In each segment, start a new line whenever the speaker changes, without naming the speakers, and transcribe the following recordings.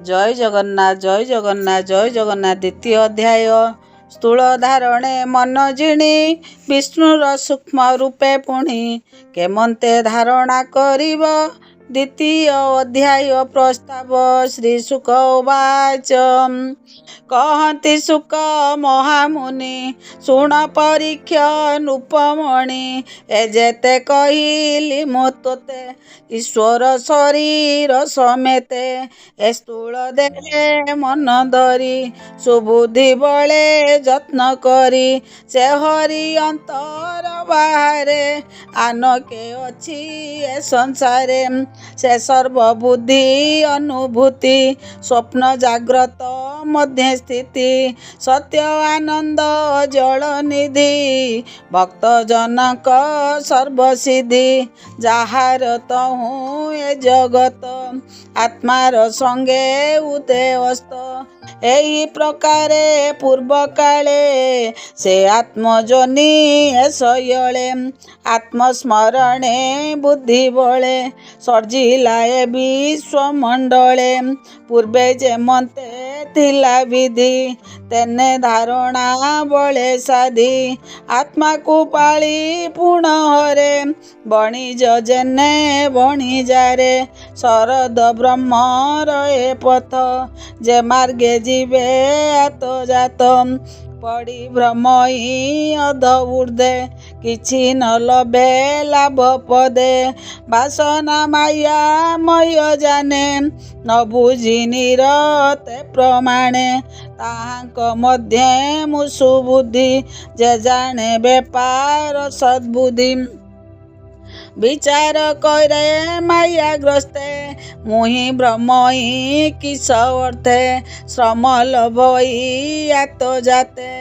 जय जगन्नाथ जय जगन्नाथ जय जगन्नाथ। द्वितीय अध्याय स्थूल धारणे मन जिणी विष्णुर सूक्ष्म रूपे पुणी केमंते धारणा करिब। द्वितीय अध्याय प्रस्ताव। श्री शुक उवाच कहती शुक महामुनि शुण परीक्ष नृपमणि एजेते कहिली मो तोते ईश्वर शरीर समेते ए स्थूल देहे मन धरी सुबुद्धि बले यत्न करी से हरि अंतर बाहरे आनके अछि ए संसारे से सर्वबुद्धि अनुभूति स्वप्न जाग्रत मध्य स्थिति सत्य आनंद जल निधि भक्त जनक सर्वसिद्धि जाहार तहु ए जगत आत्मार संगे उदय अस्त एही प्रकारे पूर्व काले से आत्मजनी ए शयले आत्मस्मरणे बुद्धि बळे सर्जिला ए विश्वमंडले पूर्वे जेमते थिला विधि तेने धारणा बळे साधी आत्मा को पाली पुण हरे बणिज जेने बणिजारे शरद ब्रह्म रहे पथ जे मार्गे जीवे आत जात पड़ी भ्रमई अध ऊर्धे किछि न लभे लाभ पदे वासना माया मय जाने न बुझी निरते प्रमाणे ताहांक मध्य मुसु बुद्धि जे जाने बेपार सद्बुद्धि विचार करे माया ग्रस्ते मुहि भ्रमई किस अर्थे श्रम लभई आत जाते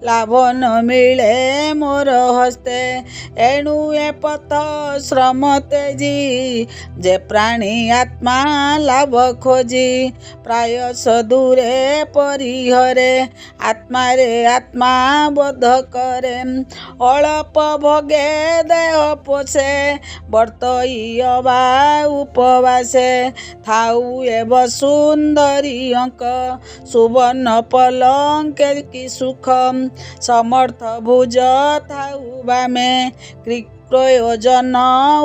लाभ न मिले मोर हस्ते एणु ए पथ श्रम तेजी जे प्राणी आत्मा लाभ खोजी प्रायस दूरे परिहरे आत्मा रे आत्मा बोध करे अल्प भोगे देह पोषे बर्तई अबा उपवासे थाऊ एव सुंदरी अंक सुवर्ण पलंके की सुख समर्थ भुज थाऊ बामे प्रयोजन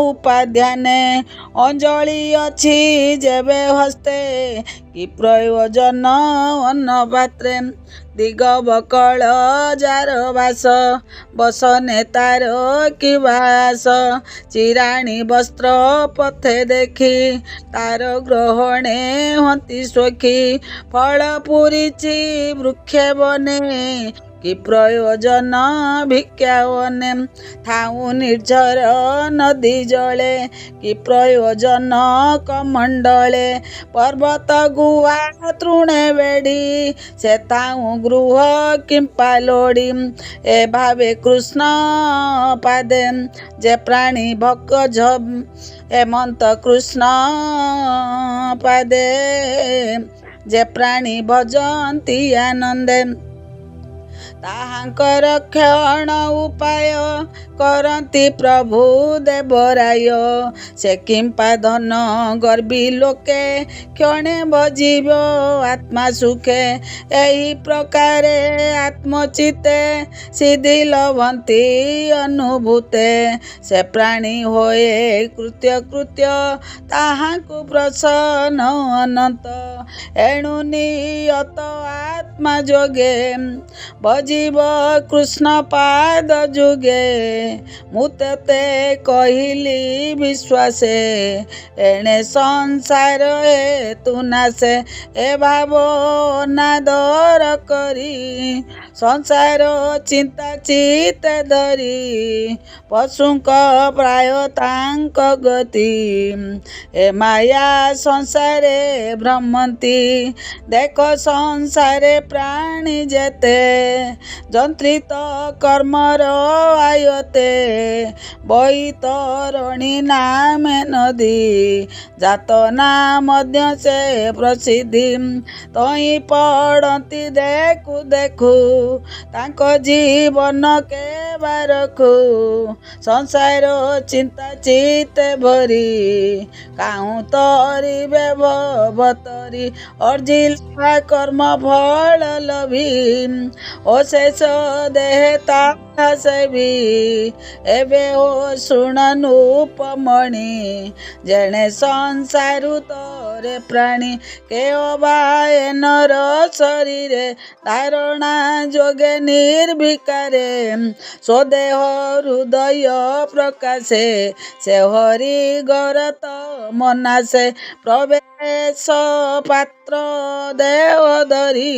उपाध्याने अंजलि अछि जेबे हस्ते कि प्रयोजन अन्न पात्रे दिग बकल जार बास बसने तार कि बास चिराणी वस्त्र पथे देखी तार ग्रहणे हंती सखी फल पूरीची वृक्षे बने कि प्रयोजन भिक्षावने थाऊ निर्झर नदी जले कि प्रयोजन कमंडले पर्वत गुहा तृणे बेड़ी से थाऊ गृह किंपा लोड़ी ए भावे कृष्ण पादे जे प्राणी भक हेमंत कृष्ण पादे जे प्राणी भजंती आनंदे ताहांकर क्षण उपाय करती प्रभु देवराय से किंपा धन गर्भी लोके क्षणे भजीव आत्मा सुखे एही प्रकारे आत्मचिते सिद्धि लभंती अनुभूते से प्राणी होए कृत्य कृत्य ताहांकु प्रसन्न अनंत एणु नियत आत्मा जोगे जीव कृष्ण पाद जुगे मुते कहली विश्वासे एणे संसार हे तु नासे ए भाव नादर करी संसार चिंता चित धरी पशुक प्राय तांक गति ए माया संसारे भ्रमंती देख संसारे प्राणी जेते जंत्रित कर्मर आयते बैतरणी नामे नदी जातना मध्य से प्रसिद्धि तई पड़ती देखु देखु ତାଙ୍କ ଜୀବନ କେବାରକୁ ସଂସାର ଚିନ୍ତା ଚିତେ ଭରି କାହୁଁ ତରିବେ ଭବତରି ଅର୍ଜିଲା କର୍ମ ଫଳ ଲଭି ଅଶେଷ ଦେହେ ତାହା ସେବି ଏବେ ଓ ଶୁଣନୁ ଉପମଣି ଜଣେ ସଂସାରୁ ତରେ ପ୍ରାଣୀ କେ ଅବା ଏନର ଶରୀରେ ଧାରଣା ଯୋଗେ ନିର୍ଭିକାରେ ସ୍ୱଦେହ ହୃଦୟ ପ୍ରକାଶେ ସେ ହରି ଗରତ ମନାସେ ପ୍ରବେଶ ପାତ୍ର ଦେହ ଧରି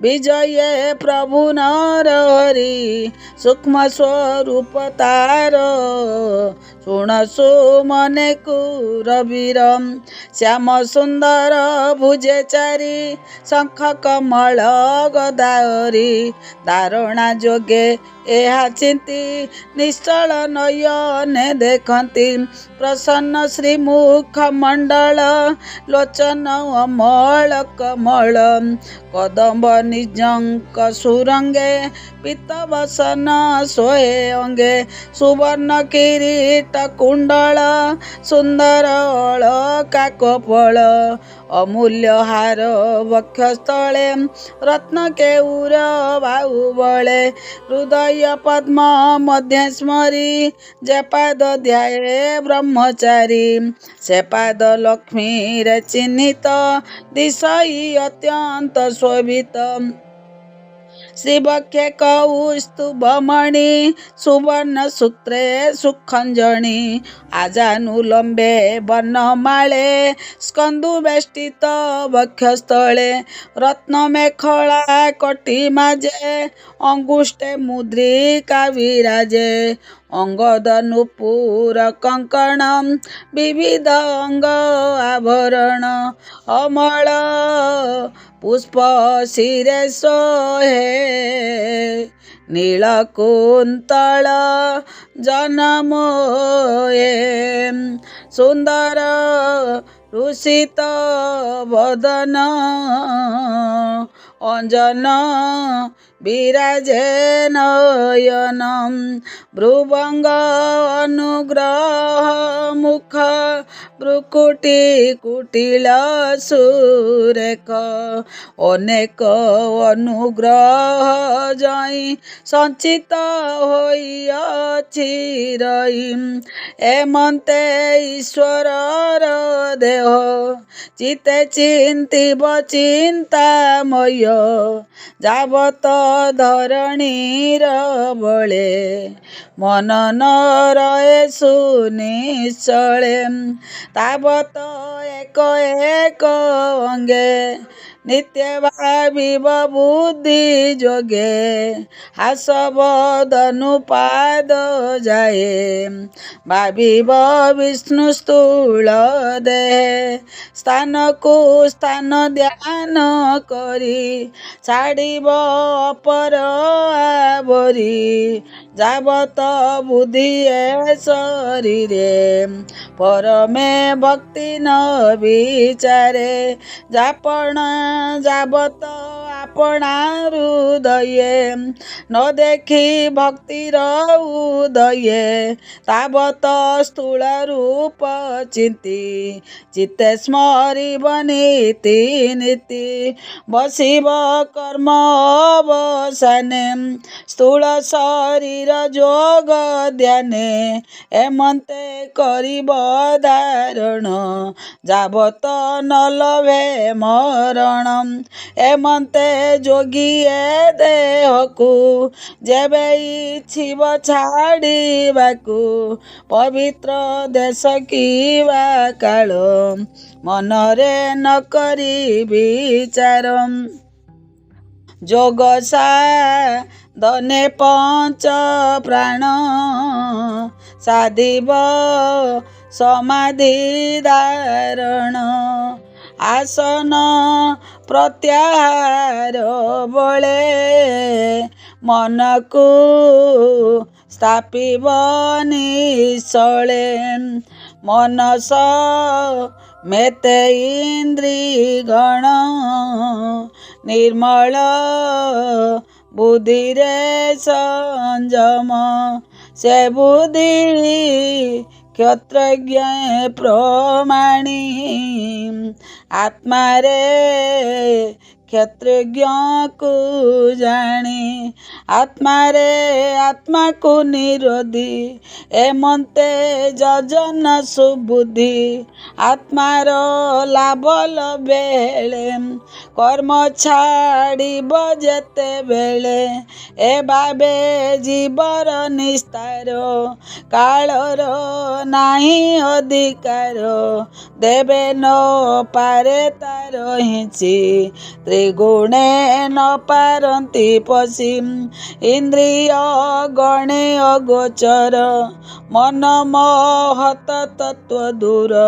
ବିଜୟେ ପ୍ରଭୁ ନର ହରି ସୂକ୍ଷ୍ମ ସ୍ୱରୂପ ତାର ଶୁଣ ସୁମନେ କୁରବୀର ଶ୍ୟାମ ସୁନ୍ଦର ଭୁଜେ ଚାରି ଶଙ୍ଖ କମଳ ଗଦାରି ଧାରଣା ଯୋଗେ ଏହା ଚିନ୍ତି ନିଶ୍ଚଳ ନୟନେ ଦେଖନ୍ତି ପ୍ରସନ୍ନ ଶ୍ରୀମୁଖ ମଣ୍ଡଳ ଲୋଚନ ଅମଳ କମଳ କଦମ୍ବ ନିଜଙ୍କ ସୁରଙ୍ଗେ ପିତବସନ ସୋଏ ଅଙ୍ଗେ ସୁବର୍ଣ୍ଣ କିରୀଟ କୁଣ୍ଡଳ ସୁନ୍ଦର ଅଳକା କପଳ ଅମୂଲ୍ୟ ହାର ବକ୍ଷସ୍ଥଳେ ରତ୍ନ କେଉର ବାହୁବଳେ ହୃଦୟ ପଦ୍ମ ମଧ୍ୟ ସ୍ମରି ଯେ ପାଦ ଧ୍ୟାଏ ବ୍ରହ୍ମଚାରୀ ସେ ପାଦ ଲକ୍ଷ୍ମୀରେ ଚିହ୍ନିତ ଦିଶଇ ଅତ୍ୟନ୍ତ ଶୋଭିତ ଶ୍ରୀବକ୍ଷେ କୌସ୍ତୁଭମଣି ସୁବର୍ଣ୍ଣ ସୂତ୍ରେ ସୁଖଞ୍ଜଣି ଆଜାନୁଲମ୍ବେ ବନମାଳେ ସ୍କନ୍ଦୁ ବେଷ୍ଟିତ ବକ୍ଷସ୍ଥଳେ ରତ୍ନ ମେଖଳା କଟି ମାଜେ ଅଙ୍ଗୁଷ୍ଠେ ମୁଦ୍ରିକା ବିରାଜେ ଅଙ୍ଗଦ ନୂପୁର କଙ୍କଣ ବିବିଧ ଅଙ୍ଗ ଆଭରଣ ଅମଳ ପୁଷ୍ପ ଶିରେ ଶୋହେ ନୀଳକୁନ୍ତଳ ଜନମୋଏ ସୁନ୍ଦର ଋଷିତ ବଦନ ଅଞ୍ଜନ ବିରାଜେ ନୟନ ଭ୍ରୁଭଙ୍ଗ ଅନୁଗ୍ରହ ମୁଖ ଭ୍ରୁକୁଟି କୁଟିଳ ସୁରେଖ ଅନେକ ଅନୁଗ୍ରହ ଜଇଁ ସଞ୍ଚିତ ହୋଇଅଛି ରହି ଏମନ୍ତେ ଈଶ୍ୱରର ଦେହ ଚିତେ ଚିନ୍ତିବ ଚିନ୍ତାମୟ ଯାବତ ଧରଣୀର ବଳେ ମନ ନ ରହେ ସୁନିଶ୍ଚଳେ ତାବତ ଏକ ଏକ ଅଙ୍ଗେ ନିତ୍ୟ ଭାବିବ ବୁଦ୍ଧି ଯୋଗେ ହାସବଦନୁ ପାଦ ଯାଏ ଭାବିବ ବିଷ୍ଣୁ ସ୍ଥୂଳ ଦେହେ ସ୍ଥାନକୁ ସ୍ଥାନ ଧ୍ୟାନ କରି ଛାଡ଼ିବ ଅପର ଆବରି ଯାବତ ବୁଦ୍ଧି ଏ ଶରୀରେ ପରମେ ଭକ୍ତି ନ ବିଚାରେ ଯାପଣ ଯାବତ ଆପଣା ହୃଦୟେ ନ ଦେଖି ଭକ୍ତିର ଉଦୟେ ତାବତ ସ୍ଥୂଳ ରୂପ ଚିନ୍ତି ଚିତ୍ତେ ସ୍ମରିବ ନୀତି ନୀତି ବସିବ କର୍ମ ଅବସାନେ ସ୍ଥୂଳ ଶରୀର ଯୋଗ ଧ୍ୟାନେ ଏମନ୍ତେ କରିବ ଧାରଣ ଯାବତ ନ ଲଭେ ମରଣ ଏମନ୍ତେ ଯୋଗୀ ଏ ଦେହକୁ ଯେବେ ଇଚ୍ଛିବ ଛାଡ଼ିବାକୁ ପବିତ୍ର ଦେଶ କିବା କାଳ ମନରେ ନ କରି ବିଚାର ଯୋଗ ସାଧନେ ପଞ୍ଚ ପ୍ରାଣ ସାଧିବ ସମାଧି ଧାରଣ ଆସନ ପ୍ରତ୍ୟାହାର ବଳେ ମନକୁ ସ୍ଥାପିବ ନିଶ୍ଚଳେ ମନସ ମେତେ ଇନ୍ଦ୍ରିଗଣ ନିର୍ମଳ ବୁଦ୍ଧିରେ ସଂଯମ ସେ ବୁଦ୍ଧି କ୍ଷତ୍ରଜ୍ଞ ପ୍ରମାଣୀ ଆତ୍ମାରେ କ୍ଷତ୍ରଜ୍ଞକୁ ଜାଣି ଆତ୍ମାରେ ଆତ୍ମାକୁ ନିରୋଧୀ ଏମନ୍ତେ ଯଜନ ସୁବୁଦ୍ଧି ଆତ୍ମାର ଲାଭ ଲବେଳେ କର୍ମ ଛାଡ଼ିବ ଯେତେବେଳେ ଏ ଭାବେ ଜୀବର ନିସ୍ତାର କାଳର ନାହିଁ ଅଧିକାର ଦେବେ ନ ପାରେ ତାର ହିଁଚି ତ୍ରିଗୁଣେ ନ ପାରନ୍ତି ପଶି ଇନ୍ଦ୍ରିୟ ଗଣେ ଅଗୋଚର ମନ ମହତ ତତ୍ତ୍ୱ ଦୂର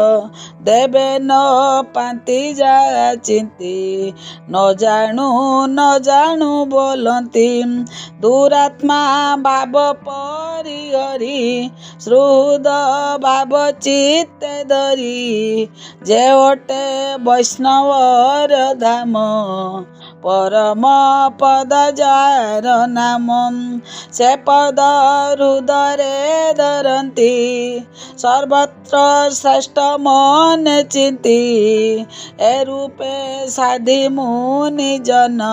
ଦେବେ ନ ପାନ୍ତି ଯାହା ଚିନ୍ତି ନ ଜାଣୁ ବୋଲନ୍ତି ଦୁରାତ୍ମା ଭାବ ପରିହରି ସୁହୃଦ ଭାବ ଚିତ୍ତେ ଧରି ଯେ ଅଟେ ବୈଷ୍ଣବର ଧାମ ପରମ ପଦ ଯାର ନାମ ସେ ପଦ ହୃଦୟରେ ଧରନ୍ତି ସର୍ବତ୍ର ଶ୍ରେଷ୍ଠ ମନେ ଚିନ୍ତି ଏ ରୂପେ ସାଧି ମୁନି ଜନ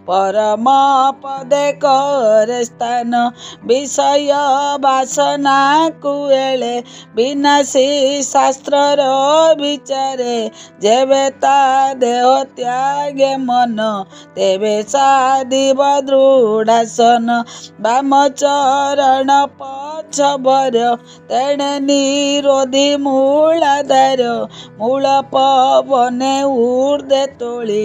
ପରମ ପଦେ କରେ ସ୍ଥାନ ବିଷୟ ବାସନାକୁ ଏଳେ ବିନାଶୀ ଶାସ୍ତ୍ରର ବିଚାରେ ଯେବେ ତା ଦେହ ତ୍ୟାଗେ ମନ ତେବେ ସାଧିବ ଦୃଢ଼ାସନ ବାମ ଚରଣ ପଛବର ତେଣେ ନିରୋଧୀ ମୂଳାଧାର ମୂଳ ପବନେ ଊର୍ଦ୍ଧ୍ୱେ ତୋଳି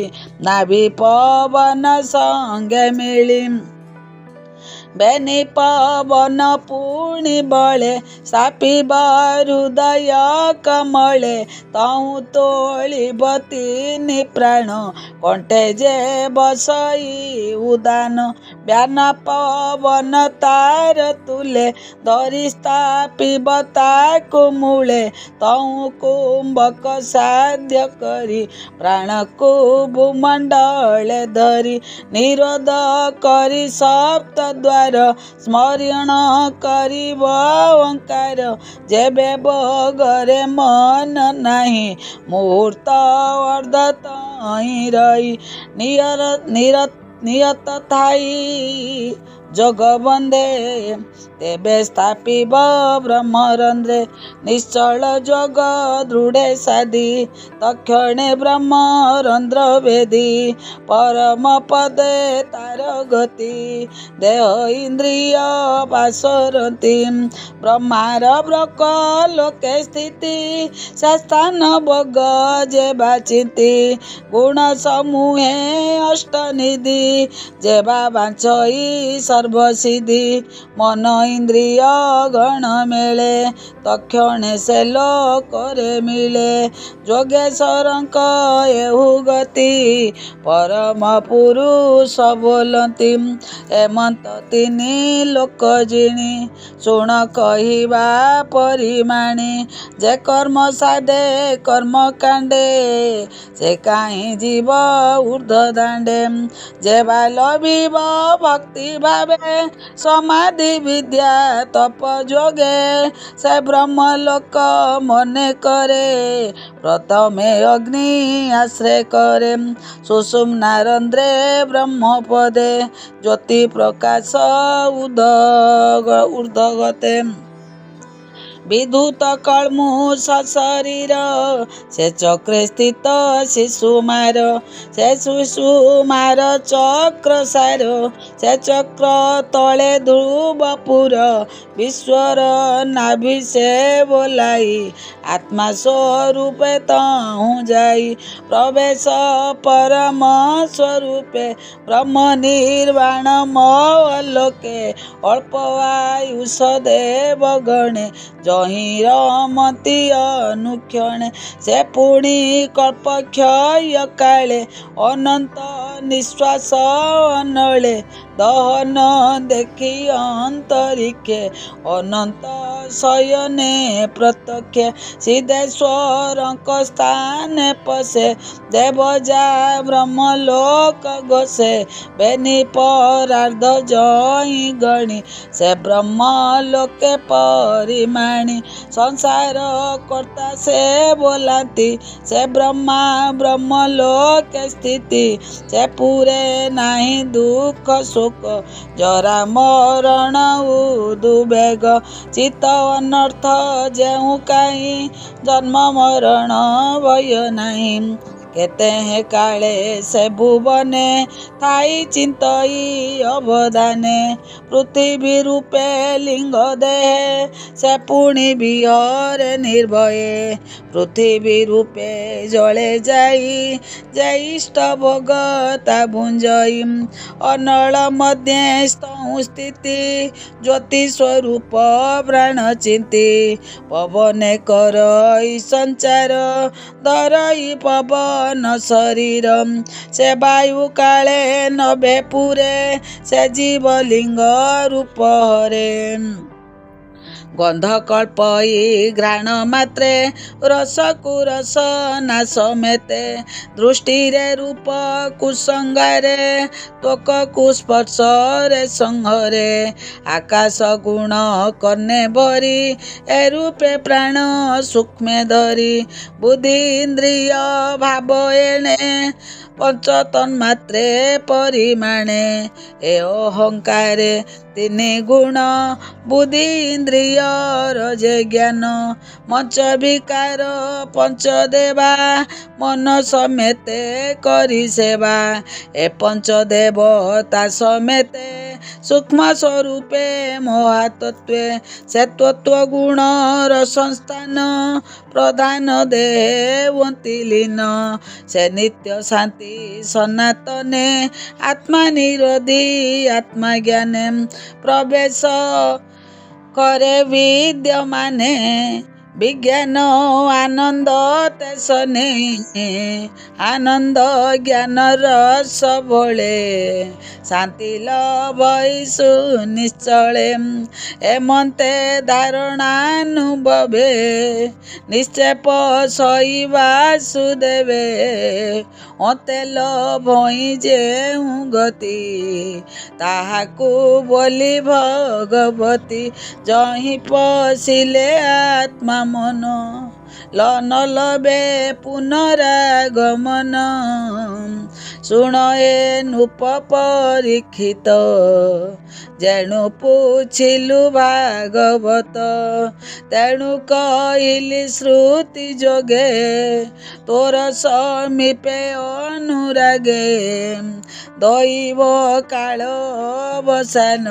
ନାଭି ପବନ ସଙ୍ଗେ ମିଳି ବେନି ପବନ ପୁଣି ବଳେ ସାପିବ ହୃଦୟ କମଳେ ତହୁଁ ତୋଳିବ ତିନି ପ୍ରାଣ କଣ୍ଠେ ଯେ ବସଇ ଉଦାନ ବ୍ୟାନ ପବନ ତାର ତୁଲେ ଧରି ସ୍ଥାପିବ ତାକୁ ମୂଳେ ତହୁଁ କୁମ୍ଭକ ସାଧ୍ୟ କରି ପ୍ରାଣକୁ ଭୂମଣ୍ଡଳେ ଧରି ନିରୋଧ କରି ସପ୍ତ ଦ୍ୱାର ସ୍ମରଣ କରିବ ଓଙ୍କାର ଯେବେ ଭୋଗରେ ମନ ନାହିଁ ମୁହୂର୍ତ୍ତ ଅର୍ଦ୍ଧ ତହିଁ ରହି ନିୟତ ଥାଇ ଯୋଗ ବନ୍ଦେ ତେବେ ସ୍ଥାପିବ ବ୍ରହ୍ମରନ୍ଧ୍ରେ ନିଶ୍ଚଳ ଯୋଗ ଦୃଢ଼େ ସାଧି ତକ୍ଷଣେ ବ୍ରହ୍ମରନ୍ଧ୍ର ବେଦୀ ପରମ ପଦେ ତାର ଗତି ଦେହ ଇନ୍ଦ୍ରିୟ ପାଶରନ୍ତି ବ୍ରହ୍ମାର ବ୍ରକ ଲୋକେ ସ୍ଥିତି ସେ ସ୍ଥାନ ଭୋଗ ଯେ ବାଚିନ୍ତି ଗୁଣ ସମୂହେ ଅଷ୍ଟନିଧି ଯେବା ବାଞ୍ଚଇ ସର୍ବସିଦ୍ଧି ମନ ଇନ୍ଦ୍ରିୟ ଗଣ ମେଳେ ତକ୍ଷଣେ ସେ ଲୋକରେ ମିଳେ ଯୋଗେଶ୍ୱରଙ୍କ ଏହୁ ଗତି ପରମ ପୁରୁଷ ବୋଲନ୍ତି ଏମନ୍ତ ତିନି ଲୋକ ଜିଣି ଶୁଣ କହିବା ପରିମାଣି ଯେ କର୍ମ ସାଧେ କର୍ମ କାଣ୍ଡେ ସେ କାହିଁ ଯିବ ଊର୍ଦ୍ଧ୍ୱ ଦାଣ୍ଡେ ଯେ ଲଭିବ ଭକ୍ତି ଭାବେ ସମାଧି ବିଦ୍ୟା ତପ ଯୋଗେ ସେ ବ୍ରହ୍ମ ଲୋକ ମନେ କରେ ପ୍ରଥମେ ଅଗ୍ନି ଆଶ୍ରୟ କରେ ସୁଷୁମ୍ନାରନ୍ଧ୍ରେ ବ୍ରହ୍ମ ପଦେ ଜ୍ୟୋତି ପ୍ରକାଶ ଊର୍ଦ୍ଧ୍ୱଗତେ ବିଦ୍ୟୁତ କଳ୍ମୁଷ ଶରୀର ସେ ଚକ୍ରେ ସ୍ଥିତ ଶିଶୁମାର ସେ ଶିଶୁମାର ଚକ୍ର ସାର ସେ ଚକ୍ର ତଳେ ଧ୍ରୁବପୁର ବିଶ୍ୱର ନାଭି ସେ ବୋଲାଇ ଆତ୍ମା ସ୍ୱରୂପେ ତହୁଁ ଯାଇ ପ୍ରବେଶ ପରମ ସ୍ୱରୂପେ ବ୍ରହ୍ମ ନିର୍ବାଣ ମଲୋକେ ଅଳ୍ପ ଆୟୁଷ ଦେବ ଗଣେ ଜହିଁ ରମନ୍ତି ଅନୁକ୍ଷଣେ ସେ ପୁଣି କଳ୍ପ କ୍ଷୟ କାଳେ ଅନନ୍ତ निश्वास अनले दहन देखी अंतरिक्षे अनंत शयने प्रत्यक्ष सिद्धेश्वर स्थान पशे देवजा ब्रह्मलोक घोषे बेनी परार्ध जई गणी से ब्रह्मलोके परिमाणी संसार कर्ता से बोलाती से ब्रह्मा ब्रह्मलोके स्थिति से पूरे नाही दुख शोक जरा मरण उदुबेग चित्त अनर्थ जेउ काई जन्म मरण भय नाही केते हे काले से भुवने थाई चिंतई अवदाने पृथ्वी रूपे लिंग देहे से पुणी विहरे निर्भये पृथ्वी रूपे जले जाई ज्येष्ठ भोगता भुंजई अनल मध्य स्थिति ज्योति स्वरूप प्राण चिंती पवने करई संचार धरई पवन शरीर से वायु काले नभे पुरे से जीवलिंग रूप हरे गंध कल्पई घ्राण मात्रे रस कुरस नाश मेते दृष्टि रे रूप कुसंगारे त्वक कुस्पर्श रे संहरे आकाश गुण कन्ने भरी ए रूपे प्राण सूक्ष्मे धरी बुद्धि इंद्रिय भाव एणे पंच तन्मात्रे परिमाणे ए अहंकारे तीनि गुण बुद्धि इंद्रिय रजे ज्ञान मंच विकार पंच देवा मन समेते करी सेवा ए पंच देवता समेते सूक्ष्म स्वरूपे महातत्वे से तत्व गुण संस्थान प्रधान देवंती लीन से नित्य शांति सनातने आत्मा निरोधी आत्मा ज्ञाने प्रवेश करे विद्यमाने विज्ञान आनंद तेसने आनंद ज्ञान रस भोले शांति लभई सुनिश्चले एमंते धारणानुभवे निश्चेप सई वासुदेवे ओते लभई जेउ गति ताहाकु बोली भगवती जहि पशिले आत्मा मन लन लबे पुनरागमन शुण ए नूप परीक्षित जेणु पूछिलु भागवत तेणु कहली श्रुति जोगे तोर समीपे अनुरागे दैव काल बसान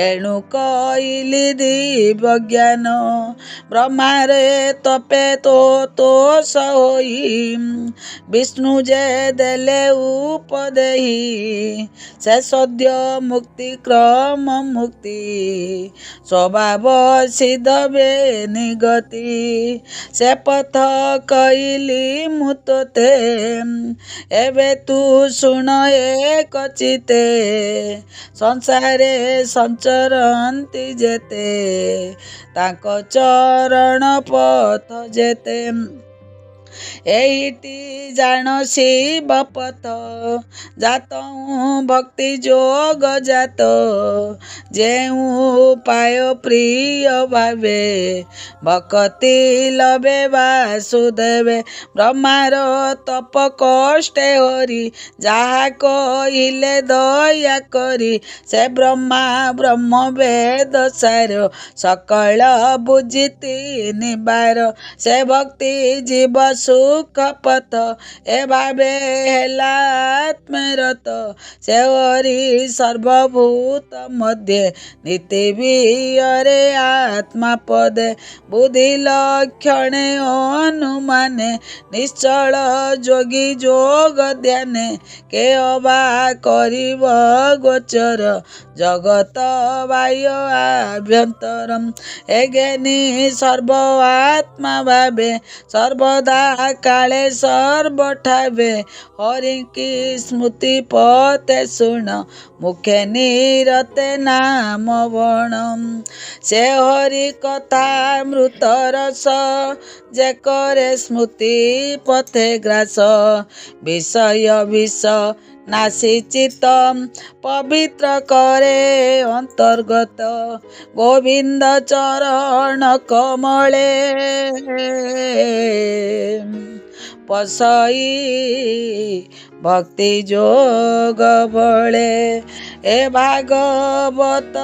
एणु कहली दिव्य ज्ञान ब्रह्मारे तपे तो होई विष्णु जे देले उपदेही से सद्य मुक्ति क्रम मुक्ति स्वभाव सिद्ध बे निगति से पथ कहली मुतते एबे तू शुण एक चिते संसारे संचरंती जेते ताको चरण पथ जेते एहिटी जान शिव पथ जात भक्ति जोग जात जेऊ पाय प्रिय भावे भक्ति लभे वासुदेवे ब्रह्मार तप कष्टे हरि जहा कहिले दया करी से ब्रह्मा ब्रह्म वेद सार सकल बुझिति निबार से भक्ति जीव सुख पथ ए भावे हेला आत्मरत से हरि सर्वभूत मध्य नीति विहरे आत्मा पदे बुद्धि लक्षणे अनुमाने निश्चल जोगी जोग ध्याने के अबा करिब गोचर जगत बाह्य आभ्यन्तरम हे ज्ञानी सर्व आत्मा भावे सर्वदा काले सर्वठावे हरि की स्मृति पते शुण मुखे निरते नाम बणम से हरि कथा मृत रस जे करे स्मृति पथे ग्रास विषय विष नासी चित्त पवित्र करे अंतर्गत गोविंद चरण कमले पसई भक्ति जोग बळे ए भागवत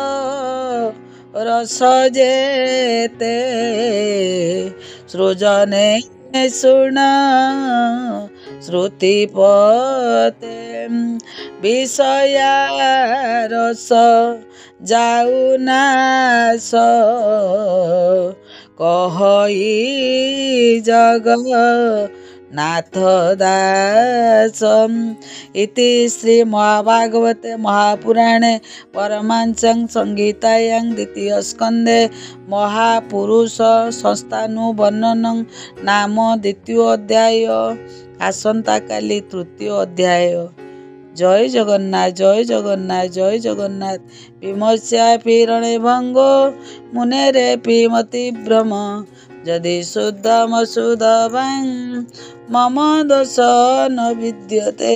रस जेते सृजने शुण श्रुति पते विषया रस जाऊ नाश कहई जग नाथ दास इति श्री महाभागवते महापुराणे परमांशं संहितायां द्वितीय स्कंदे महापुरुष संस्थानुवर्णनं नाम द्वितीय अध्याय आसंता काली तृतीय अध्याय। जय जगन्नाथ जय जगन्नाथ जय जगन्नाथ। विमर्शा फिरणे भंगो मुनेरे पिमति भ्रम यदि शुद्धमशुद्धं मम दोष न विद्यते।